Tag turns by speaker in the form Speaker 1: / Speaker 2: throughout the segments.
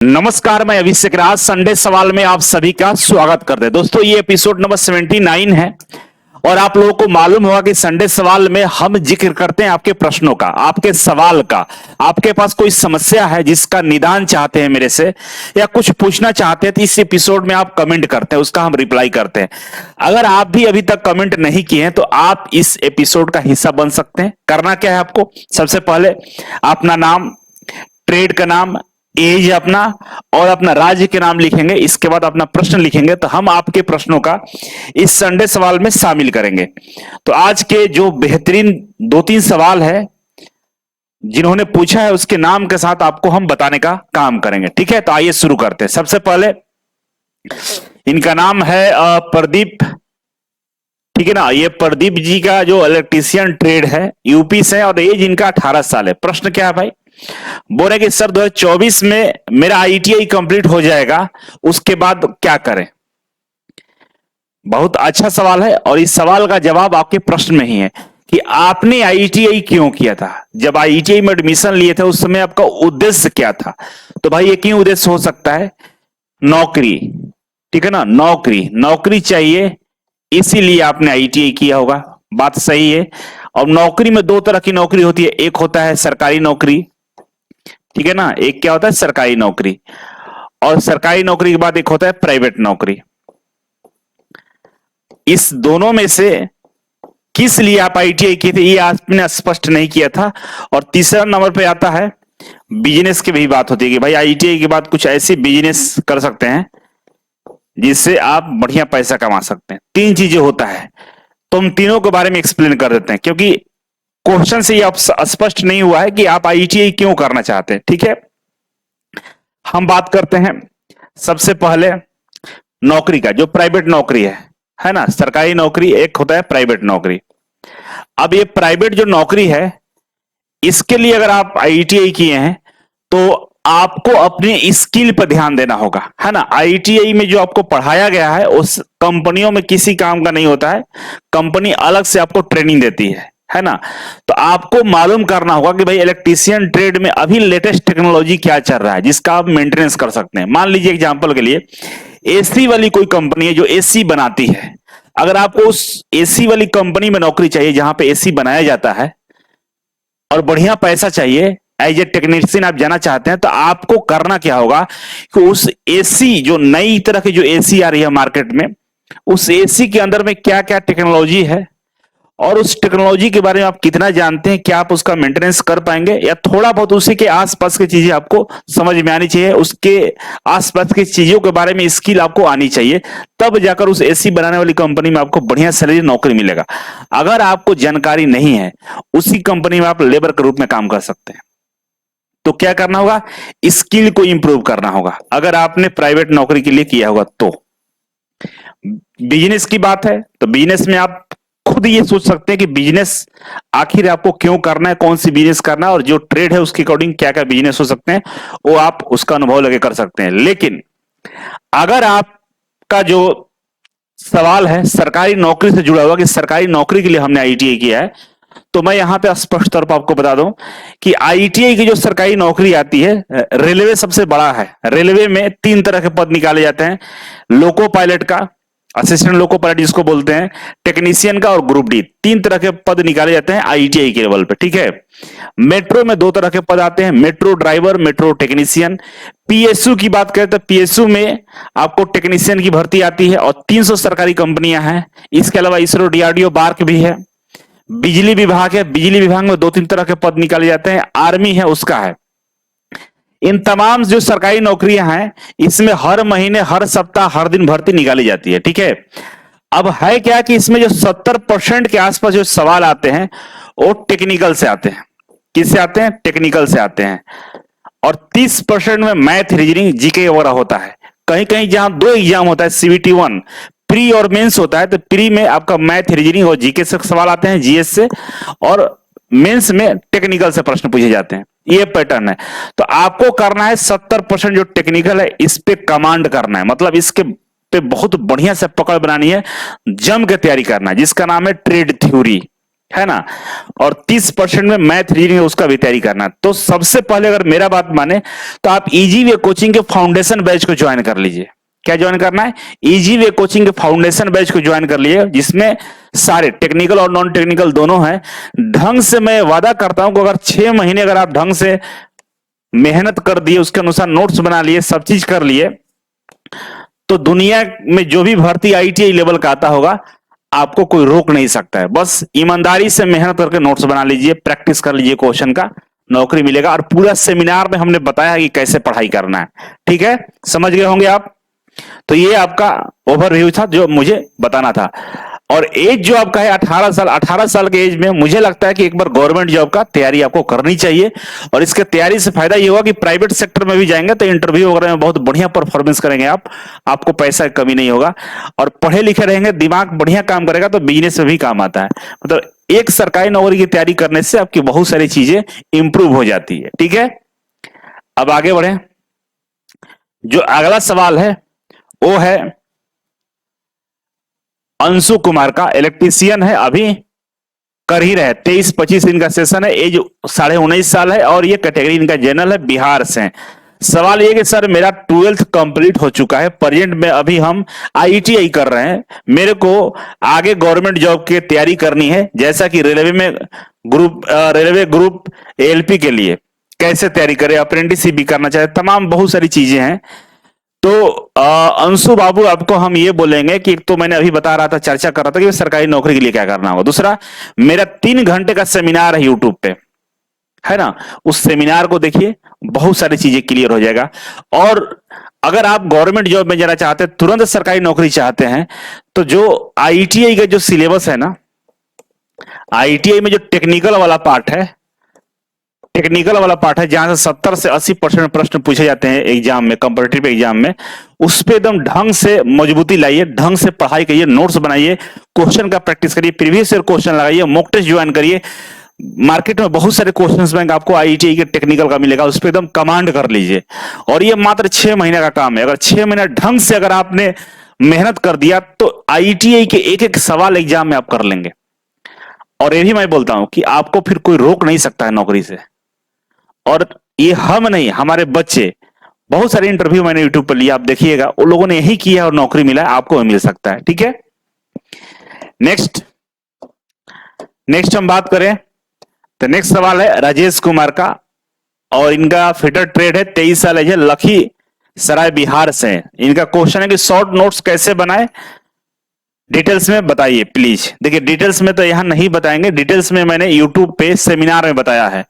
Speaker 1: नमस्कार, मैं अभिषेक राज संडे सवाल में आप सभी का स्वागत करते हैं। दोस्तों, ये एपिसोड नंबर 79 है और आप लोगों को मालूम होगा कि संडे सवाल में हम जिक्र करते हैं आपके प्रश्नों का, आपके सवाल का। आपके पास कोई समस्या है जिसका निदान चाहते हैं मेरे से या कुछ पूछना चाहते हैं तो इस एपिसोड में आप कमेंट करते हैं, उसका हम रिप्लाई करते हैं। अगर आप भी अभी तक कमेंट नहीं किए हैं तो आप इस एपिसोड का हिस्सा बन सकते हैं। करना क्या है आपको, सबसे पहले अपना नाम, ट्रेड का नाम, एज अपना और अपना राज्य के नाम लिखेंगे। इसके बाद अपना प्रश्न लिखेंगे तो हम आपके प्रश्नों का इस संडे सवाल में शामिल करेंगे। तो आज के जो बेहतरीन 2-3 सवाल है जिन्होंने पूछा है उसके नाम के साथ आपको हम बताने का काम करेंगे। ठीक है, तो आइए शुरू करते हैं। सबसे पहले इनका नाम है प्रदीप। ठीक है ना, ये प्रदीप जी का जो इलेक्ट्रीशियन ट्रेड है, यूपी से और एज इनका 18 साल है। प्रश्न क्या है भाई, बोल रहे कि सर 2024 में मेरा आईटीआई कंप्लीट हो जाएगा, उसके बाद क्या करें। बहुत अच्छा सवाल है और इस सवाल का जवाब आपके प्रश्न में ही है कि आपने आईटीआई क्यों किया था। जब आईटीआई में एडमिशन लिए थे उस समय आपका उद्देश्य क्या था। तो भाई एक ही उद्देश्य हो सकता है, नौकरी। ठीक है ना, नौकरी चाहिए, इसीलिए आपने आईटीआई किया होगा। बात सही है। और नौकरी में 2 तरह की नौकरी होती है, एक होता है सरकारी नौकरी। ठीक है ना, एक क्या होता है सरकारी नौकरी, और सरकारी नौकरी के बाद एक होता है प्राइवेट नौकरी। इस दोनों में से किस लिए आप आईटीआई किए थे ये आपने स्पष्ट नहीं किया था। और तीसरा नंबर पे आता है बिजनेस की भी बात होती है कि भाई आईटीआई के बाद कुछ ऐसी बिजनेस कर सकते हैं जिससे आप बढ़िया पैसा कमा सकते हैं। 3 चीजें होता है, तो हम तीनों के बारे में एक्सप्लेन कर देते हैं क्योंकि क्वेश्चन से ये स्पष्ट नहीं हुआ है कि आप आईटीआई क्यों करना चाहते हैं। ठीक है, हम बात करते हैं सबसे पहले नौकरी का, जो प्राइवेट नौकरी है ना। सरकारी नौकरी एक होता है, प्राइवेट नौकरी। अब ये प्राइवेट जो नौकरी है इसके लिए अगर आप आईटीआई किए हैं तो आपको अपने स्किल पर ध्यान देना होगा, है ना। आईटीआई में जो आपको पढ़ाया गया है उस कंपनियों में किसी काम का नहीं होता है, कंपनी अलग से आपको ट्रेनिंग देती है ना। तो आपको मालूम करना होगा कि भाई इलेक्ट्रीशियन ट्रेड में अभी लेटेस्ट टेक्नोलॉजी क्या चल रहा है जिसका आप मेंटेनेंस कर सकते हैं। मान लीजिए एग्जांपल के लिए एसी वाली कोई कंपनी है जो एसी बनाती है। अगर आपको उस एसी वाली कंपनी में नौकरी चाहिए जहां पे एसी बनाया जाता है और बढ़िया पैसा चाहिए, एज ए टेक्नीशियन आप जाना चाहते हैं, तो आपको करना क्या होगा कि उस एसी, जो नई तरह की जो एसी आ रही है मार्केट में, उस एसी के अंदर में क्या क्या टेक्नोलॉजी है और उस टेक्नोलॉजी के बारे में आप कितना जानते हैं, क्या आप उसका मेंटेनेंस कर पाएंगे या थोड़ा बहुत उसी के आसपास की चीजें आपको समझ में आनी चाहिए, उसके आसपास की चीजों के बारे में स्किल आपको आनी चाहिए, तब जाकर उस एसी बनाने वाली कंपनी में आपको बढ़िया सैलरी नौकरी मिलेगा। अगर आपको जानकारी नहीं है, उसी कंपनी में आप लेबर के रूप में काम कर सकते हैं। तो क्या करना होगा, स्किल को इंप्रूव करना होगा अगर आपने प्राइवेट नौकरी के लिए किया होगा तो। बिजनेस की बात है तो बिजनेस में आप खुद ये सोच सकते हैं कि बिजनेस आखिर आपको क्यों करना है, कौन सी बिजनेस करना है और जो ट्रेड है उसके अकॉर्डिंग क्या क्या बिजनेस हो सकते हैं, वो आप उसका अनुभव लगे कर सकते हैं। लेकिन अगर आपका जो सवाल है सरकारी नौकरी से जुड़ा हुआ कि सरकारी नौकरी के लिए हमने आईटीआई किया है, तो मैं यहां पे स्पष्ट तौर पर आपको बता दूं कि आईटीआई की जो सरकारी नौकरी आती है, रेलवे सबसे बड़ा है। रेलवे में 3 तरह के पद निकाले जाते हैं, लोको पायलट का, असिस्टेंट लोको पायलट जिसको बोलते हैं, टेक्नीशियन का और ग्रुप डी। 3 तरह के पद निकाले जाते हैं आईटीआई के लेवल पे। ठीक है, मेट्रो में 2 तरह के पद आते हैं, metro driver, metro technician. PSU की बात करें तो पीएसयू में आपको टेक्नीशियन की भर्ती आती है और 300 सरकारी कंपनियां हैं। इसके अलावा इसरो, डीआरडीओ, बार्क भी है। बिजली विभाग है, बिजली विभाग में 2-3 तरह के पद निकाले जाते हैं, आर्मी है उसका है। इन तमाम जो सरकारी नौकरियां हैं इसमें हर महीने, हर सप्ताह, हर दिन भर्ती निकाली जाती है। ठीक है, अब है क्या कि इसमें जो 70% के आसपास जो सवाल आते हैं वो टेक्निकल से आते हैं। किससे आते हैं, टेक्निकल से आते हैं। और 30% में मैथ, रीजनिंग, जीके वगैरह होता है। कहीं कहीं जहां 2 एग्जाम होता है, सीबीटी 1 प्री और मेंस होता है, तो प्री में आपका मैथ, रीजनिंग और जीके से सवाल आते हैं, जीएस से, और मेंस में टेक्निकल से प्रश्न पूछे जाते हैं। ये पैटर्न है। तो आपको करना है 70% जो टेक्निकल है इस पे कमांड करना है, मतलब इसके पे बहुत बढ़िया से पकड़ बनानी है, जम के तैयारी करना है, जिसका नाम है ट्रेड थ्योरी। है ना, और 30% में मैथ रीजनिंग है उसका भी तैयारी करना है। तो सबसे पहले अगर मेरा बात माने तो आप इजी वे कोचिंग के फाउंडेशन बैच को ज्वाइन कर लीजिए। क्या ज्वाइन करना है? इजी वे कोचिंग के फाउंडेशन बैच को ज्वाइन कर लीजिए, जिसमें सारे टेक्निकल और नॉन टेक्निकल दोनों हैं। ढंग से मैं वादा करता हूं कि अगर 6 महीने अगर आप ढंग से मेहनत कर दिए, उसके अनुसार नोट्स बना लिए, सब चीज कर लिए, तो दुनिया में जो भी भर्ती आईटीआई लेवल का आता होगा आपको कोई रोक नहीं सकता है। बस ईमानदारी से मेहनत करके नोट्स बना लीजिए, प्रैक्टिस कर लीजिए क्वेश्चन का, नौकरी मिलेगा। और पूरा सेमिनार में हमने बताया है कि कैसे पढ़ाई करना है। ठीक है, समझ गए होंगे आप। तो ये आपका ओवरव्यू था जो मुझे बताना था। और एज जो आपका है 18 साल, 18 साल के एज में मुझे लगता है कि एक बार गवर्नमेंट जॉब का तैयारी आपको करनी चाहिए। और इसके तैयारी से फायदा ये होगा कि प्राइवेट सेक्टर में भी जाएंगे तो इंटरव्यू वगैरह में बहुत बढ़िया परफॉर्मेंस करेंगे आप, आपको पैसा की कमी नहीं होगा। और पढ़े लिखे रहेंगे, दिमाग बढ़िया काम करेगा तो बिजनेस में भी काम आता है। मतलब एक सरकारी नौकरी की तैयारी करने से आपकी बहुत सारी चीजें इंप्रूव हो जाती है। ठीक है, अब आगे बढ़े। जो अगला सवाल है वो है अंशु कुमार का, इलेक्ट्रीशियन है, अभी कर ही रहे, 23-25 इनका सेशन है, एज 19.5 साल है और ये कैटेगरी इनका जनरल है, बिहार से है। सवाल ये कि सर मेरा 12th कंप्लीट हो चुका है, प्रेजेंट में अभी हम आईटीआई कर रहे हैं, मेरे को आगे गवर्नमेंट जॉब की तैयारी करनी है, जैसा कि रेलवे ग्रुप एलपी के लिए कैसे तैयारी करें, अप्रेंटिसशिप भी करना चाहे, तमाम बहुत सारी चीजें हैं। तो अंशु बाबू आपको हम ये बोलेंगे कि एक तो मैंने अभी बता रहा था, चर्चा कर रहा था कि सरकारी नौकरी के लिए क्या करना होगा। दूसरा, मेरा 3 घंटे का सेमिनार है यूट्यूब पे, है ना, उस सेमिनार को देखिए, बहुत सारी चीजें क्लियर हो जाएगा। और अगर आप गवर्नमेंट जॉब में जाना चाहते हैं, तुरंत सरकारी नौकरी चाहते हैं, तो जो आईटीआई का जो सिलेबस है ना, आईटीआई में जो टेक्निकल वाला पार्ट है जहां से 70 से 80% प्रश्न पूछे जाते हैं एग्जाम में, कंपटीटिव एग्जाम में, उस पे एकदम ढंग से मजबूती लाइए, ढंग से पढ़ाई करिए, नोट्स बनाइए, क्वेश्चन का प्रैक्टिस करिए, प्रीवियस ईयर क्वेश्चन लगाइए, मॉक टेस्ट ज्वाइन करिए। मार्केट में बहुत सारे क्वेश्चंस बैंक आपको आईटीआई के टेक्निकल का मिलेगा, उस पर एकदम कमांड कर लीजिए। और ये मात्र 6 महीने का काम है। अगर 6 महीने ढंग से अगर आपने मेहनत कर दिया तो आईटीआई के एक एक सवाल एग्जाम में आप कर लेंगे। और ये भी मैं बोलता हूं कि आपको फिर कोई रोक नहीं सकता है नौकरी से। और ये हम नहीं, हमारे बच्चे, बहुत सारे इंटरव्यू मैंने यूट्यूब पर लिया, आप देखिएगा, उन लोगों ने यही किया और नौकरी मिला है, आपको भी मिल सकता है। ठीक है, नेक्स्ट हम बात करें तो नेक्स्ट सवाल है राजेश कुमार का, और इनका फिटर ट्रेड है, 23 साल है, लखीसराय बिहार से। इनका क्वेश्चन है कि शॉर्ट नोट्स कैसे बनाए, डिटेल्स में बताइए प्लीज। देखिए डिटेल्स में तो यहां नहीं बताएंगे, डिटेल्स में मैंने यूट्यूब पे सेमिनार में बताया है,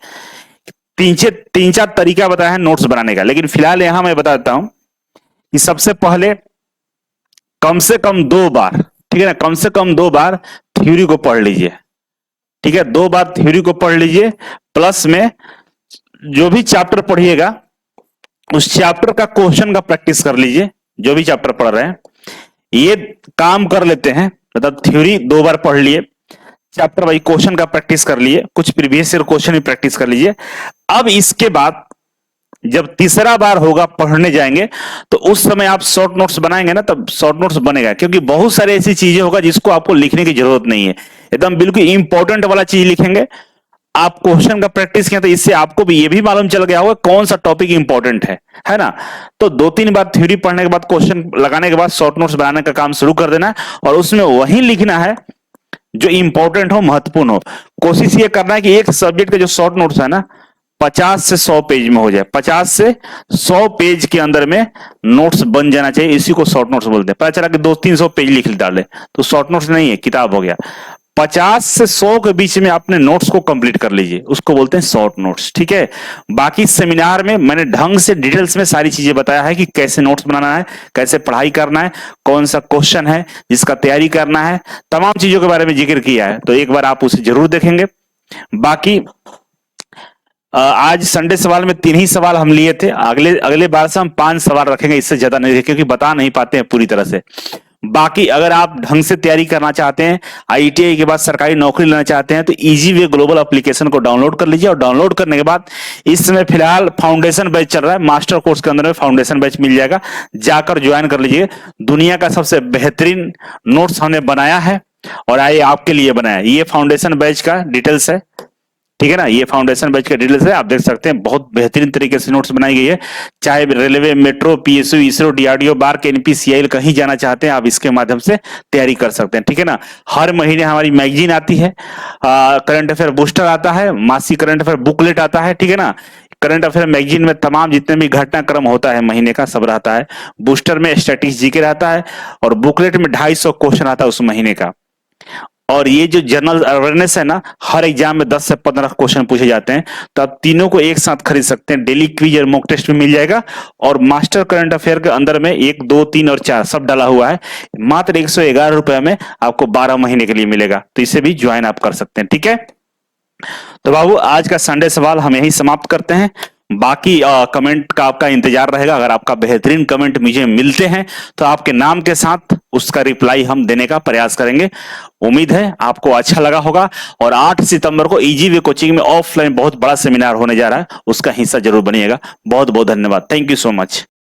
Speaker 1: तीन चार तरीका बताया है नोट्स बनाने का। लेकिन फिलहाल यहां मैं बता देता हूं कि सबसे पहले कम से कम 2 बार, ठीक है ना, कम से कम 2 बार थ्योरी को पढ़ लीजिए। ठीक है, 2 बार थ्योरी को पढ़ लीजिए, प्लस में जो भी चैप्टर पढ़िएगा उस चैप्टर का क्वेश्चन का प्रैक्टिस कर लीजिए। जो भी चैप्टर पढ़ रहे हैं ये काम कर लेते हैं, मतलब थ्योरी 2 बार पढ़ लिए, चैप्टर वाइज क्वेश्चन का प्रैक्टिस कर लिए, कुछ प्रीवियस ईयर क्वेश्चन भी प्रैक्टिस कर लीजिए। अब इसके बाद जब तीसरा बार होगा पढ़ने जाएंगे तो उस समय आप शॉर्ट नोट्स बनाएंगे ना, तब शॉर्ट नोट्स बनेगा, क्योंकि बहुत सारी ऐसी चीजें होगा जिसको आपको लिखने की जरूरत नहीं है, एकदम बिल्कुल इंपॉर्टेंट वाला चीज लिखेंगे। आप क्वेश्चन का प्रैक्टिस किया तो इससे आपको भी ये भी मालूम चल गया होगा कौन सा टॉपिक इंपॉर्टेंट है ना। तो 2-3 बार थ्योरी पढ़ने के बाद, क्वेश्चन लगाने के बाद शॉर्ट नोट्स बनाने का काम शुरू कर देना है, और उसमें वही लिखना है जो इंपॉर्टेंट हो, महत्वपूर्ण हो। कोशिश ये करना है कि एक सब्जेक्ट के जो शॉर्ट नोट्स है ना 50 से 100 पेज में हो जाए, 50 से 100 पेज के अंदर में नोट्स बन जाना चाहिए, इसी को शॉर्ट नोट्स बोलते हैं। पता चला कि 200-300 पेज लिख डाले तो शॉर्ट नोट्स नहीं है, किताब हो गया। 50 से 100 के बीच में आपने नोट्स को कंप्लीट कर लीजिए, उसको बोलते हैं शॉर्ट नोट्स। ठीक है, बाकी सेमिनार में मैंने ढंग से डिटेल्स में सारी चीजें बताया है कि कैसे नोट्स बनाना है, कैसे पढ़ाई करना है, कौन सा क्वेश्चन है जिसका तैयारी करना है, तमाम चीजों के बारे में जिक्र किया है। तो एक बार आप उसे जरूर देखेंगे। बाकी आज संडे सवाल में 3 ही सवाल हम लिए थे, अगले बार से हम 5 सवाल रखेंगे, इससे ज्यादा नहीं, क्योंकि बता नहीं पाते हैं पूरी तरह से। बाकी अगर आप ढंग से तैयारी करना चाहते हैं, आईटीआई के बाद सरकारी नौकरी लेना चाहते हैं, तो इजी वे ग्लोबल एप्लीकेशन को डाउनलोड कर लीजिए। और डाउनलोड करने के बाद इस समय फिलहाल फाउंडेशन बैच चल रहा है, मास्टर कोर्स के अंदर में फाउंडेशन बैच मिल जाएगा, जाकर ज्वाइन कर लीजिए। दुनिया का सबसे बेहतरीन नोट्स हमने बनाया है, और आइए आपके लिए बनाया, ये फाउंडेशन बैच का डिटेल्स है, ठीक है ना। ये फाउंडेशन बैच का डिटेल्स है, आप देख सकते हैं बहुत बेहतरीन तरीके से नोट्स बनाई गई है। चाहे railway, metro, PSU, ISRO, DRDO, BARC, NPCIL कहीं जाना चाहते हैं, आप इसके माध्यम से तैयारी कर सकते हैं, ठीक है ना। हर महीने हमारी मैगजीन आती है, करंट अफेयर बूस्टर आता है, मासिक करंट अफेयर बुकलेट आता है, ठीक है ना। करंट अफेयर मैगजीन में तमाम जितने भी घटनाक्रम होता है महीने का सब रहता है। बूस्टर में स्टैटिस्टिक्स जीके रहता है, और बुकलेट में 250 क्वेश्चन आता है उस महीने का। और ये जो जनरल अवेयरनेस है ना, हर एग्जाम में 10 से 15 क्वेश्चन पूछे जाते हैं, तो आप तीनों को एक साथ खरीद सकते हैं। डेली क्विज और मॉक टेस्ट भी मिल जाएगा, और मास्टर करंट अफेयर के अंदर में 1, 2, 3 और 4 सब डाला हुआ है। मात्र 111 रुपए में आपको 12 महीने के लिए मिलेगा, तो इसे भी ज्वाइन आप कर सकते हैं, ठीक है। तो बाबू आज का संडे सवाल हम यही समाप्त करते हैं। बाकी कमेंट का आपका इंतजार रहेगा। अगर आपका बेहतरीन कमेंट मुझे मिलते हैं तो आपके नाम के साथ उसका रिप्लाई हम देने का प्रयास करेंगे। उम्मीद है आपको अच्छा लगा होगा। और 8 सितंबर को इजी वे कोचिंग में ऑफलाइन बहुत बड़ा सेमिनार होने जा रहा है, उसका हिस्सा जरूर बनिएगा। बहुत बहुत धन्यवाद, थैंक यू सो मच।